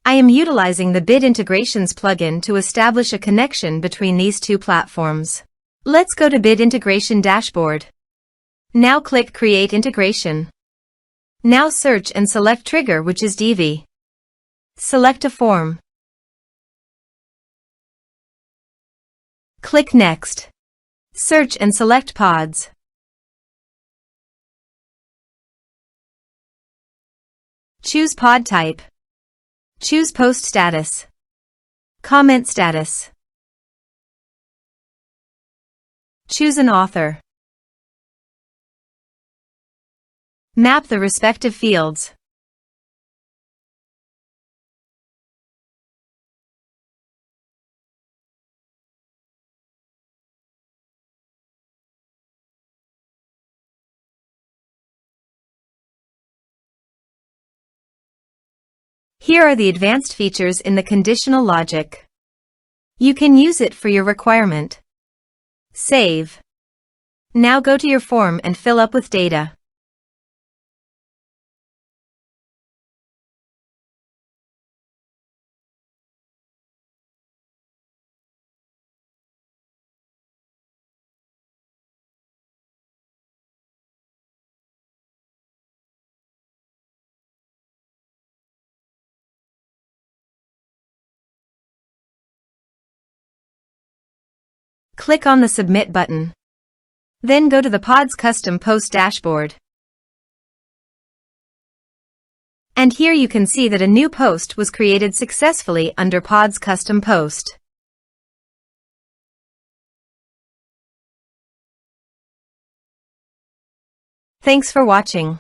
I am utilizing the Bit Integrations plugin to establish a connection between these two platforms. Let's go to Bit Integration Dashboard. Now click Create Integration. Now search and select trigger, which is Divi. Select a form. Click Next. Search and select PODS. Choose pod type. Choose post status. Comment status. Choose an author. Map the respective fields. Here are the advanced features in the conditional logic. You can use it for your requirement. Save. Now go to your form and fill up with data. Click on the Submit button. Then go to the PODS Custom Post dashboard. And here you can see that a new post was created successfully under PODS Custom Post. Thanks for watching.